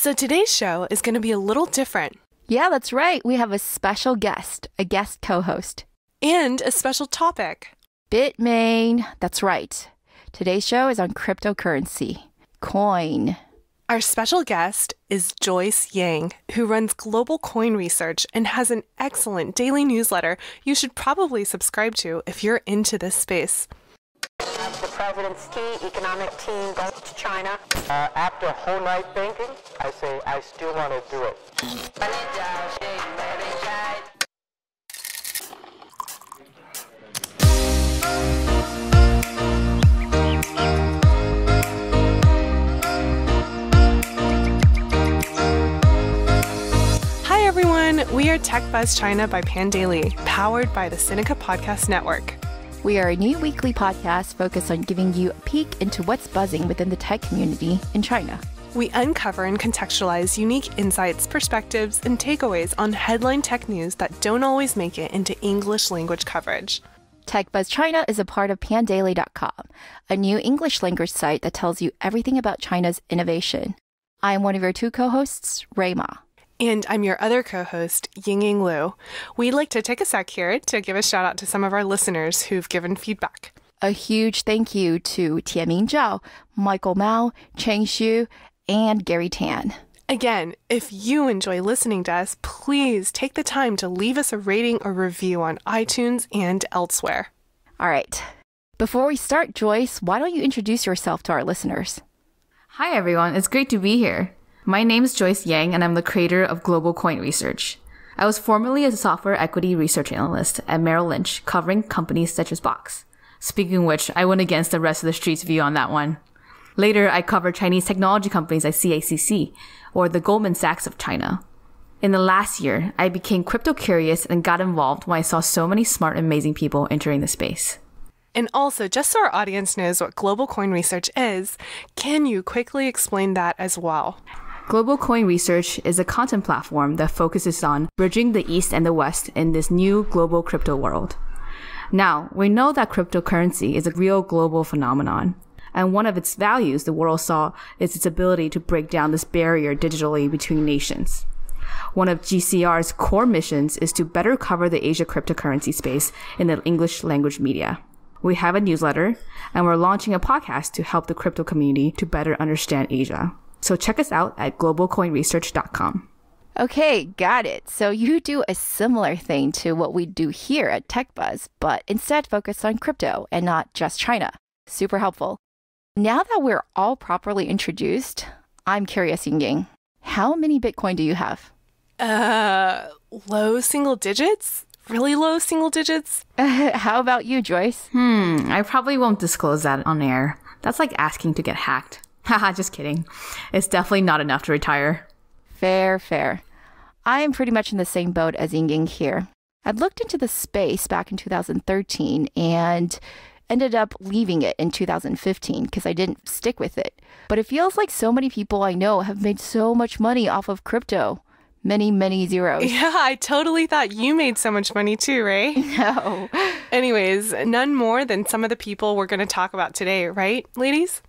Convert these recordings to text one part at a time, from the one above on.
So today's show is going to be a little different. Yeah, that's right. We have a special guest, a guest co-host. And a special topic. Bitmain. That's right. Today's show is on cryptocurrency. Coin. Our special guest is Joyce Yang, who runs global coin research and has an excellent daily newsletter you should probably subscribe to if you're into this space. The president's key economic team goes to China. After a whole night thinking, I say I still want to do it. Hi everyone, we are TechBuzz China by Pandaily, powered by the Sinica Podcast Network. We are a new weekly podcast focused on giving you a peek into what's buzzing within the tech community in China. We uncover and contextualize unique insights, perspectives, and takeaways on headline tech news that don't always make it into English language coverage. TechBuzz China is a part of Pandaily.com, a new English language site that tells you everything about China's innovation. I'm one of your two co-hosts, Rui Ma. And I'm your other co-host, Ying-Ying Lu. We'd like to take a sec here to give a shout out to some of our listeners who've given feedback. A huge thank you to Tianming Zhao, Michael Mao, Cheng Xu, and Gary Tan. Again, if you enjoy listening to us, please take the time to leave us a rating or review on iTunes and elsewhere. All right. Before we start, Joyce, why don't you introduce yourself to our listeners? Hi, everyone. It's great to be here. My name is Joyce Yang, and I'm the creator of Global Coin Research. I was formerly a software equity research analyst at Merrill Lynch, covering companies such as Box. Speaking of which, I went against the rest of the street's view on that one. Later, I covered Chinese technology companies like CACC, or the Goldman Sachs of China. In the last year, I became crypto curious and got involved when I saw so many smart, amazing people entering the space. And also, just so our audience knows what Global Coin Research is, can you quickly explain that as well? Global Coin Research is a content platform that focuses on bridging the East and the West in this new global crypto world. Now, we know that cryptocurrency is a real global phenomenon, and one of its values the world saw is its ability to break down this barrier digitally between nations. One of GCR's core missions is to better cover the Asia cryptocurrency space in the English language media. We have a newsletter, and we're launching a podcast to help the crypto community to better understand Asia. So check us out at globalcoinresearch.com. Okay, got it. So you do a similar thing to what we do here at TechBuzz, but instead focus on crypto and not just China. Super helpful. Now that we're all properly introduced, I'm curious, Ying-Ying, how many Bitcoin do you have? Low single digits? Really low single digits? How about you, Joyce? I probably won't disclose that on air. That's like asking to get hacked. Haha, just kidding. It's definitely not enough to retire. Fair. I am pretty much in the same boat as Ying-Ying here. I looked into the space back in 2013 and ended up leaving it in 2015 because I didn't stick with it. But it feels like so many people I know have made so much money off of crypto. Many zeros. Yeah, I totally thought you made so much money too, Ray. No. Anyways, none more than some of the people we're going to talk about today, right, ladies?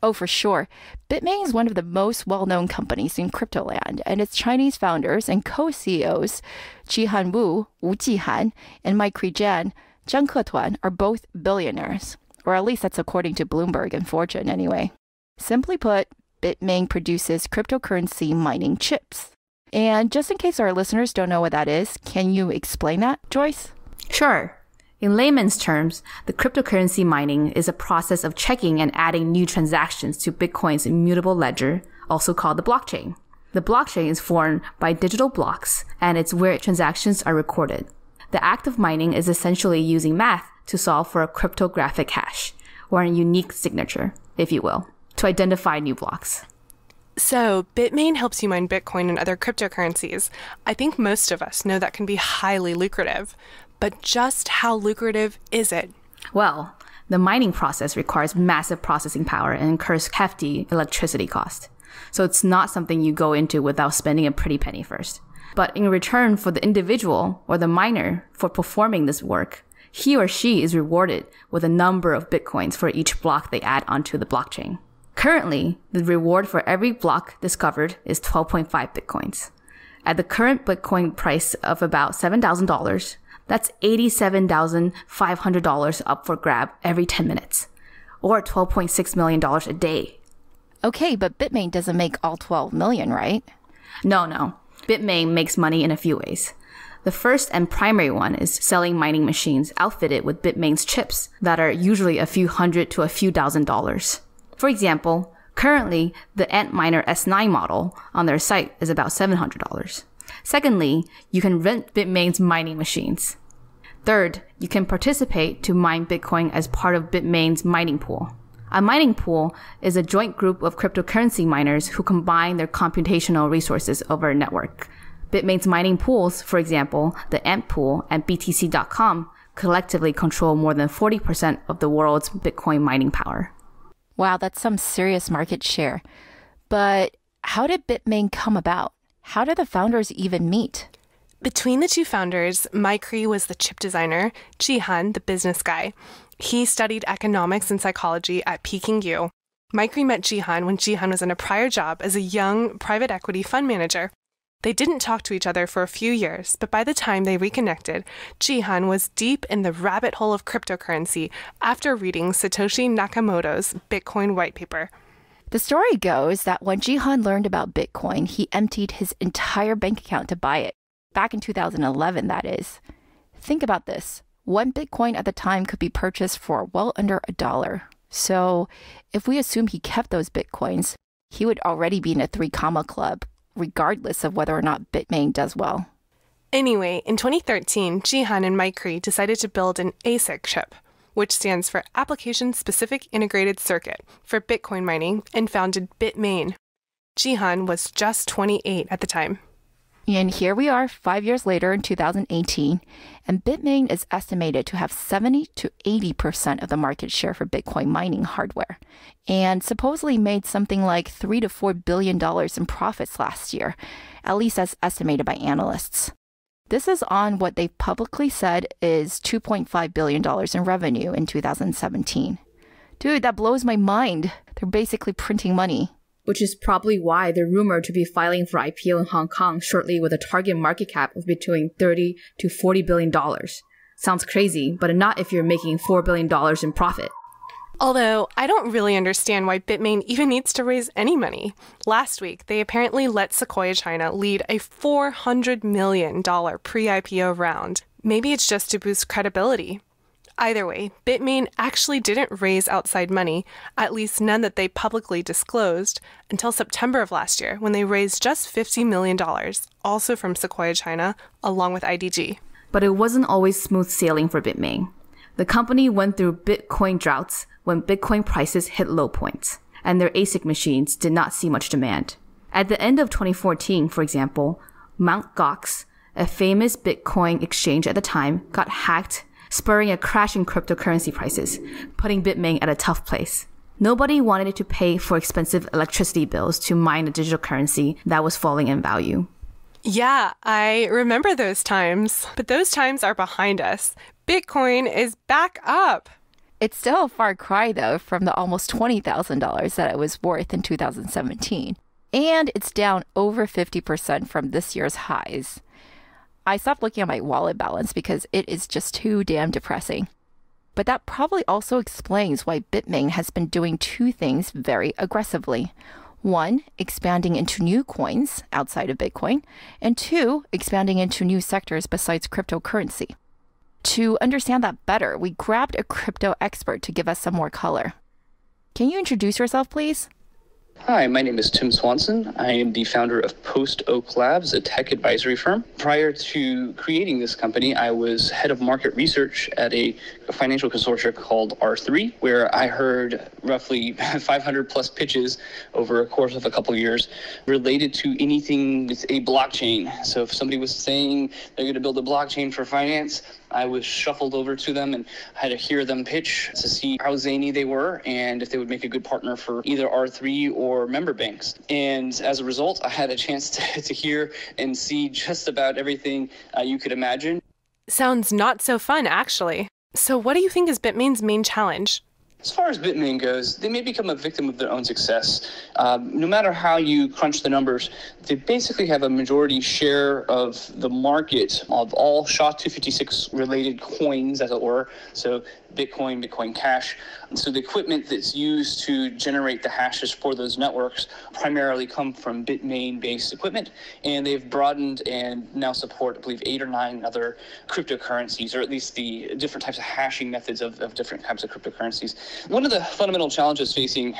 Oh, for sure. Bitmain is one of the most well-known companies in crypto land, and its Chinese founders and co-CEOs, Jihan Wu, Wu Jihan, and Mike Jan, Zhang Ketuan, are both billionaires. Or at least that's according to Bloomberg and Fortune anyway. Simply put, Bitmain produces cryptocurrency mining chips. And just in case our listeners don't know what that is, can you explain that, Joyce? Sure. In layman's terms, the cryptocurrency mining is a process of checking and adding new transactions to Bitcoin's immutable ledger, also called the blockchain. The blockchain is formed by digital blocks, and it's where transactions are recorded. The act of mining is essentially using math to solve for a cryptographic hash, or a unique signature, if you will, to identify new blocks. So, Bitmain helps you mine Bitcoin and other cryptocurrencies. I think most of us know that can be highly lucrative. But just how lucrative is it? Well, the mining process requires massive processing power and incurs hefty electricity cost. So it's not something you go into without spending a pretty penny first. But in return for the individual or the miner for performing this work, he or she is rewarded with a number of Bitcoins for each block they add onto the blockchain. Currently, the reward for every block discovered is 12.5 Bitcoins. At the current Bitcoin price of about $7,000, that's $87,500 up for grab every 10 minutes, or $12.6 million a day. Okay, but Bitmain doesn't make all 12 million, right? No. Bitmain makes money in a few ways. The first and primary one is selling mining machines outfitted with Bitmain's chips that are usually a few hundred to a few $1,000s. For example, currently the Antminer S9 model on their site is about $700. Secondly, you can rent Bitmain's mining machines. Third, you can participate to mine Bitcoin as part of Bitmain's mining pool. A mining pool is a joint group of cryptocurrency miners who combine their computational resources over a network. Bitmain's mining pools, for example, the Ant Pool and BTC.com, collectively control more than 40% of the world's Bitcoin mining power. Wow, that's some serious market share. But how did Bitmain come about? How did the founders even meet? Between the two founders, Mike was the chip designer, Jihan the business guy. He studied economics and psychology at Peking U. Mike met Jihan when Jihan was in a prior job as a young private equity fund manager. They didn't talk to each other for a few years, but by the time they reconnected, Jihan was deep in the rabbit hole of cryptocurrency after reading Satoshi Nakamoto's Bitcoin white paper. The story goes that when Jihan learned about Bitcoin, he emptied his entire bank account to buy it. Back in 2011, that is. Think about this. 1 Bitcoin at the time could be purchased for well under $1. So if we assume he kept those Bitcoins, he would already be in a 3 comma club, regardless of whether or not Bitmain does well. Anyway, in 2013, Jihan and Mike decided to build an ASIC chip, which stands for Application-Specific Integrated Circuit, for Bitcoin mining, and founded Bitmain. Jihan was just 28 at the time. And here we are 5 years later in 2018, and Bitmain is estimated to have 70 to 80% of the market share for Bitcoin mining hardware, and supposedly made something like $3 to $4 billion in profits last year, at least as estimated by analysts. This is on what they've publicly said is $2.5 billion in revenue in 2017. Dude, that blows my mind. They're basically printing money. Which is probably why they're rumored to be filing for IPO in Hong Kong shortly with a target market cap of between $30 to $40 billion. Sounds crazy, but not if you're making $4 billion in profit. Although, I don't really understand why Bitmain even needs to raise any money. Last week, they apparently let Sequoia China lead a $400 million pre-IPO round. Maybe it's just to boost credibility. Either way, Bitmain actually didn't raise outside money, at least none that they publicly disclosed, until September of last year, when they raised just $50 million, also from Sequoia China, along with IDG. But it wasn't always smooth sailing for Bitmain. The company went through Bitcoin droughts when Bitcoin prices hit low points, and their ASIC machines did not see much demand. At the end of 2014, for example, Mt. Gox, a famous Bitcoin exchange at the time, got hacked, spurring a crash in cryptocurrency prices, putting Bitmain at a tough place. Nobody wanted to pay for expensive electricity bills to mine a digital currency that was falling in value. Yeah, I remember those times. But those times are behind us. Bitcoin is back up. It's still a far cry, though, from the almost $20,000 that it was worth in 2017. And it's down over 50% from this year's highs. I stopped looking at my wallet balance because it is just too damn depressing. But that probably also explains why Bitmain has been doing 2 things very aggressively. 1, expanding into new coins outside of Bitcoin, and 2, expanding into new sectors besides cryptocurrency. To understand that better, we grabbed a crypto expert to give us some more color. Can you introduce yourself, please? Hi, my name is Tim Swanson. I am the founder of Post Oak Labs, a tech advisory firm. Prior to creating this company, I was head of market research at a financial consortium called R3, where I heard roughly 500 plus pitches over a course of a couple of years related to anything with a blockchain. So if somebody was saying they're going to build a blockchain for finance, I was shuffled over to them and had to hear them pitch to see how zany they were and if they would make a good partner for either R3 or member banks. And as a result, I had a chance to hear and see just about everything you could imagine. Sounds not so fun, actually. So what do you think is Bitmain's main challenge? As far as Bitmain goes, they may become a victim of their own success. No matter how you crunch the numbers, they basically have a majority share of the market of all SHA-256 related coins, as it were. So Bitcoin, Bitcoin Cash. And so the equipment that's used to generate the hashes for those networks primarily come from Bitmain-based equipment, and they've broadened and now support, I believe, 8 or 9 other cryptocurrencies, or at least the different types of hashing methods of different types of cryptocurrencies. One of the fundamental challenges facing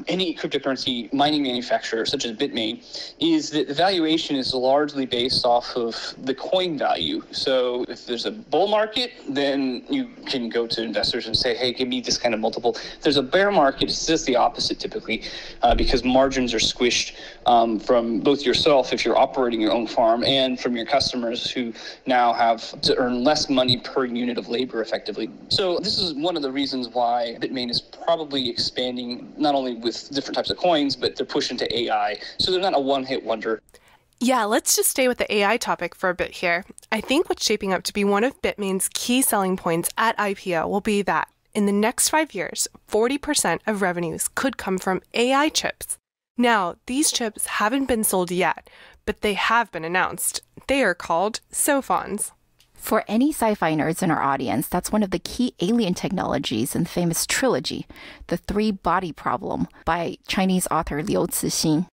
any cryptocurrency mining manufacturer, such as Bitmain, is that the valuation is largely based off of the coin value. So if there's a bull market, then you can go to investors and say, hey, give me this kind of multiple. If there's a bear market, it's just the opposite typically, because margins are squished from both yourself if you're operating your own farm and from your customers who now have to earn less money per unit of labor effectively. So this is one of the reasons why Bitmain is probably expanding not only with different types of coins, but they're pushing to AI. So they're not a one-hit wonder. Yeah, let's just stay with the AI topic for a bit here. I think what's shaping up to be one of Bitmain's key selling points at IPO will be that in the next 5 years, 40% of revenues could come from AI chips. Now, these chips haven't been sold yet, but they have been announced. They are called sophons. For any sci-fi nerds in our audience, that's one of the key alien technologies in the famous trilogy, The Three-Body Problem by Chinese author Liu Cixin.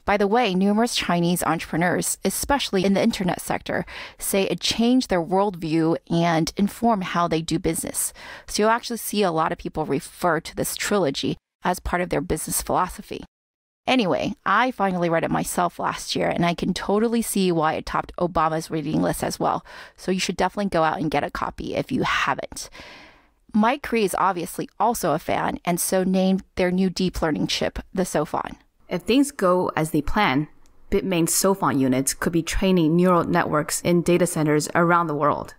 By the way, numerous Chinese entrepreneurs, especially in the internet sector, say it changed their worldview and informed how they do business. So you'll actually see a lot of people refer to this trilogy as part of their business philosophy. Anyway, I finally read it myself last year, and I can totally see why it topped Obama's reading list as well. So you should definitely go out and get a copy if you haven't. Mike Cree is obviously also a fan, and so named their new deep learning chip the Sophon. If things go as they plan, Bitmain's Sophon units could be training neural networks in data centers around the world,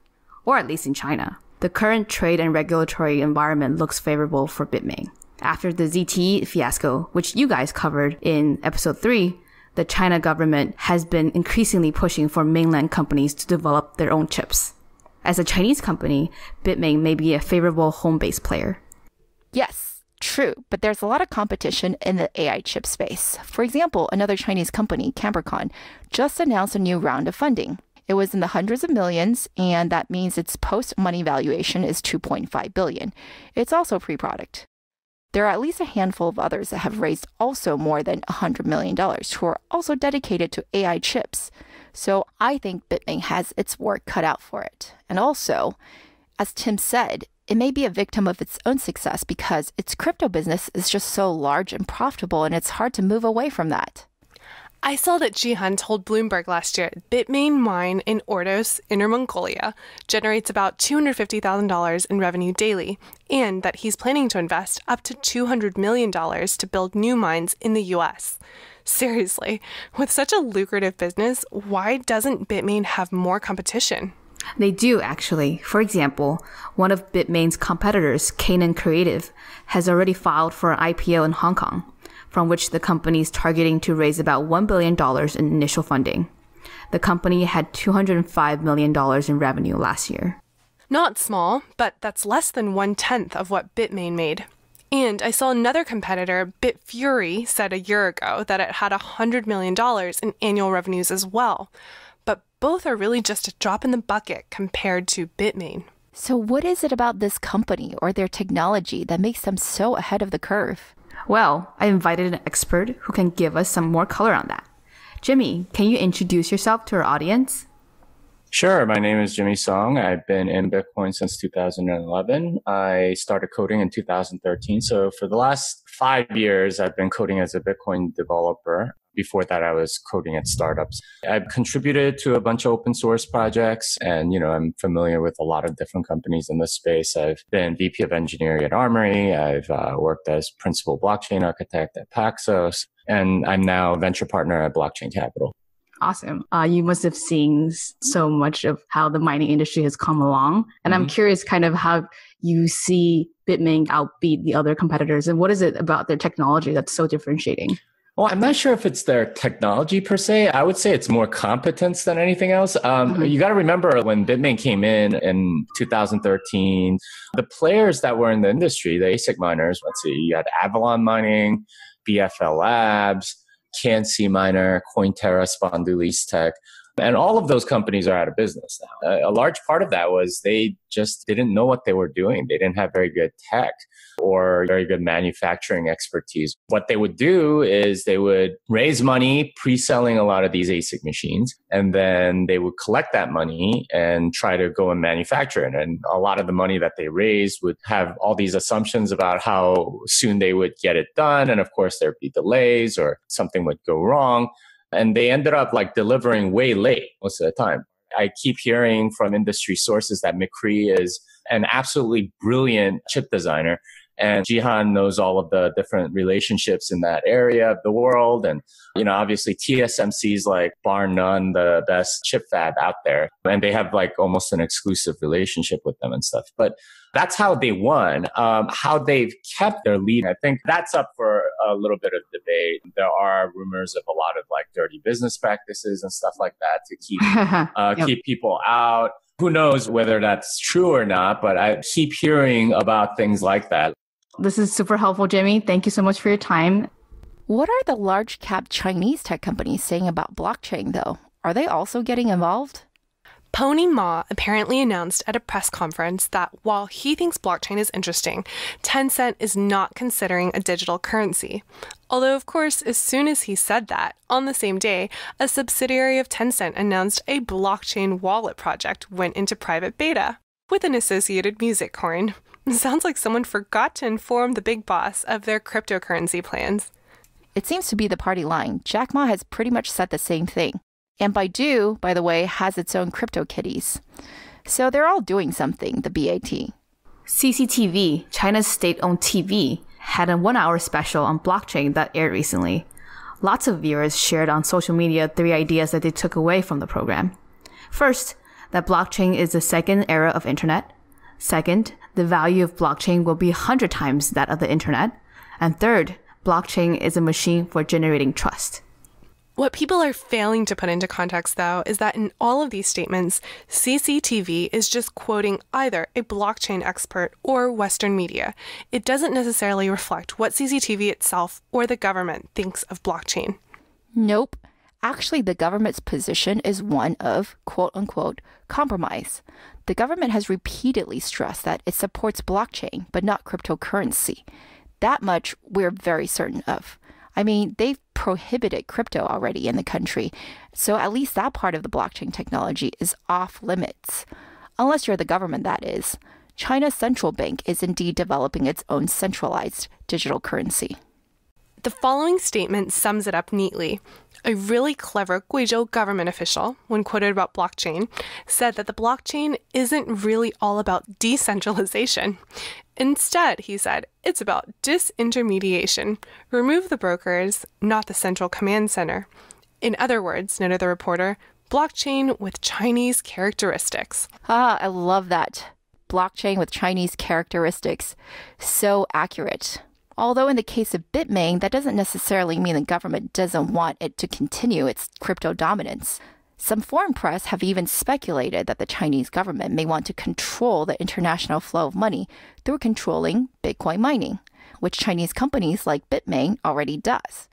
or at least in China. The current trade and regulatory environment looks favorable for Bitmain. After the ZTE fiasco, which you guys covered in episode 3, the China government has been increasingly pushing for mainland companies to develop their own chips. As a Chinese company, Bitmain may be a favorable home-based player. Yes. True, but there's a lot of competition in the AI chip space. For example, another Chinese company, Cambricon, just announced a new round of funding. It was in the hundreds of millions, and that means its post-money valuation is $2.5 billion. It's also pre-product. There are at least a handful of others that have raised also more than $100 million who are also dedicated to AI chips. So I think Bitmain has its work cut out for it. And also, as Tim said, it may be a victim of its own success because its crypto business is just so large and profitable, and it's hard to move away from that. I saw that Jihan told Bloomberg last year Bitmain mine in Ordos, Inner Mongolia, generates about $250,000 in revenue daily, and that he's planning to invest up to $200 million to build new mines in the US. Seriously, with such a lucrative business, why doesn't Bitmain have more competition? They do, actually. For example, one of Bitmain's competitors, Canaan Creative, has already filed for an IPO in Hong Kong, from which the company is targeting to raise about $1 billion in initial funding. The company had $205 million in revenue last year. Not small, but that's less than 1/10 of what Bitmain made. And I saw another competitor, Bitfury, said a year ago that it had $100 million in annual revenues as well. But both are really just a drop in the bucket compared to Bitmain. So what is it about this company or their technology that makes them so ahead of the curve? Well, I invited an expert who can give us some more color on that. Jimmy, can you introduce yourself to our audience? Sure. My name is Jimmy Song. I've been in Bitcoin since 2011. I started coding in 2013. So for the last 5 years, I've been coding as a Bitcoin developer. Before that, I was coding at startups. I've contributed to a bunch of open source projects, and, I'm familiar with a lot of different companies in this space. I've been VP of engineering at Armory. I've worked as principal blockchain architect at Paxos, and I'm now venture partner at Blockchain Capital. Awesome. You must have seen so much of how the mining industry has come along. And I'm curious kind of how you see Bitmain outbeat the other competitors, and what is it about their technology that's so differentiating? Well, I'm not sure if it's their technology per se. I would say it's more competence than anything else. You got to remember when Bitmain came in 2013, the players that were in the industry, the ASIC miners, let's see, you had Avalon Mining, BFL Labs, KNC Miner, Cointera, Spondulis Tech. And all of those companies are out of business now. A large part of that was they just didn't know what they were doing. They didn't have very good tech or very good manufacturing expertise. What they would do is they would raise money pre-selling a lot of these ASIC machines, and then they would collect that money and try to go and manufacture it. And a lot of the money that they raised would have all these assumptions about how soon they would get it done. And of course, there'd be delays or something would go wrong. And they ended up like delivering way late most of the time. I keep hearing from industry sources that McCree is an absolutely brilliant chip designer. And Jihan knows all of the different relationships in that area of the world. And, obviously TSMC is like bar none the best chip fab out there. And they have like almost an exclusive relationship with them and stuff. But that's how they won. How they've kept their lead, I think that's up for a little bit of debate. There are rumors of a lot of like dirty business practices and stuff like that to keep people out. Who knows whether that's true or not, but I keep hearing about things like that. This is super helpful, Jimmy. Thank you so much for your time. What are the large cap Chinese tech companies saying about blockchain, though? Are they also getting involved? Pony Ma apparently announced at a press conference that while he thinks blockchain is interesting, Tencent is not considering a digital currency. Although, of course, as soon as he said that, on the same day, a subsidiary of Tencent announced a blockchain wallet project went into private beta with an associated music coin. Sounds like someone forgot to inform the big boss of their cryptocurrency plans. It seems to be the party line. Jack Ma has pretty much said the same thing. And Baidu, by the way, has its own crypto kitties. So they're all doing something, the BAT. CCTV, China's state-owned TV, had a 1-hour special on blockchain that aired recently. Lots of viewers shared on social media 3 ideas that they took away from the program. First, that blockchain is the second era of internet. Second, the value of blockchain will be 100 times that of the internet. And third, blockchain is a machine for generating trust. What people are failing to put into context, though, is that in all of these statements, CCTV is just quoting either a blockchain expert or Western media. It doesn't necessarily reflect what CCTV itself or the government thinks of blockchain. Nope. Actually, the government's position is one of, quote-unquote, compromise. The government has repeatedly stressed that it supports blockchain, but not cryptocurrency. That much we're very certain of. I mean, they've prohibited crypto already in the country, so at least that part of the blockchain technology is off limits. Unless you're the government, that is. China's central bank is indeed developing its own centralized digital currency. The following statement sums it up neatly. A really clever Guizhou government official, when quoted about blockchain, said that the blockchain isn't really all about decentralization. Instead, he said, it's about disintermediation. Remove the brokers, not the central command center. In other words, noted the reporter, blockchain with Chinese characteristics. I love that. Blockchain with Chinese characteristics. So accurate. Although in the case of Bitmain, that doesn't necessarily mean the government doesn't want it to continue its crypto dominance. Some foreign press have even speculated that the Chinese government may want to control the international flow of money through controlling Bitcoin mining, which Chinese companies like Bitmain already does.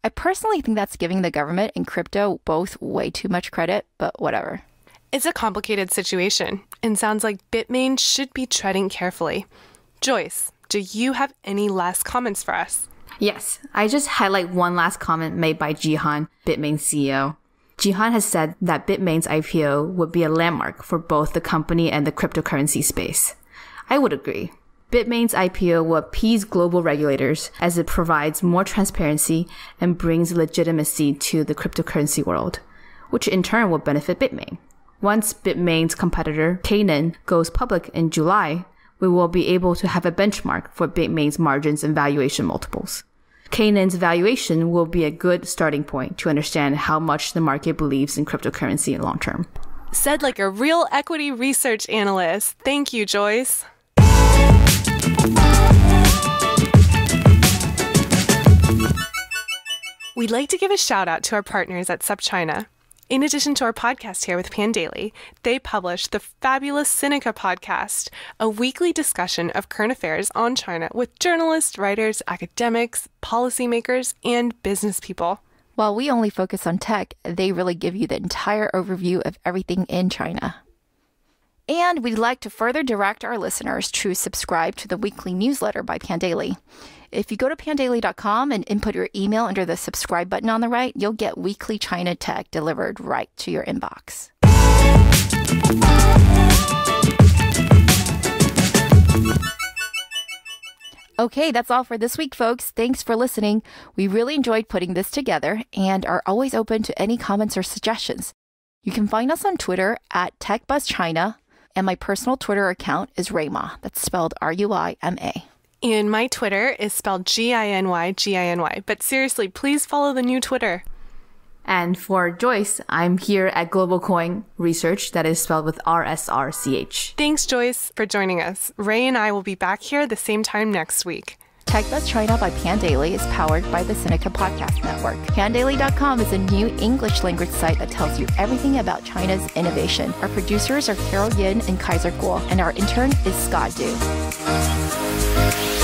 I personally think that's giving the government and crypto both way too much credit, but whatever. It's a complicated situation, and sounds like Bitmain should be treading carefully. Joyce, do you have any last comments for us? Yes, I just highlight one last comment made by Jihan, Bitmain's CEO. Jihan has said that Bitmain's IPO would be a landmark for both the company and the cryptocurrency space. I would agree. Bitmain's IPO will appease global regulators as it provides more transparency and brings legitimacy to the cryptocurrency world, which in turn will benefit Bitmain. Once Bitmain's competitor, Canaan, goes public in July, we will be able to have a benchmark for Bitmain's margins and valuation multiples. Canaan's valuation will be a good starting point to understand how much the market believes in cryptocurrency in long term. Said like a real equity research analyst. Thank you, Joyce. We'd like to give a shout out to our partners at SupChina. In addition to our podcast here with Pandaily, they publish the fabulous Sinica podcast, a weekly discussion of current affairs on China with journalists, writers, academics, policymakers, and business people. While we only focus on tech, they really give you the entire overview of everything in China. And we'd like to further direct our listeners to subscribe to the weekly newsletter by Pandaily. If you go to pandaily.com and input your email under the subscribe button on the right, you'll get weekly China tech delivered right to your inbox. Okay, that's all for this week, folks. Thanks for listening. We really enjoyed putting this together and are always open to any comments or suggestions. You can find us on Twitter at TechBuzz China, and my personal Twitter account is Ruima. That's spelled R-U-I-M-A. And my Twitter is spelled G-I-N-Y, but seriously, please follow the new Twitter. And for Joyce, I'm here at Global Coin Research, that is spelled with R-S-R-C-H. Thanks, Joyce, for joining us. Ray and I will be back here the same time next week. TechBuzz China by Pandaily is powered by the Sinica Podcast Network. Pandaily.com is a new English language site that tells you everything about China's innovation. Our producers are Carol Yin and Kaiser Guo, and our intern is Scott Du.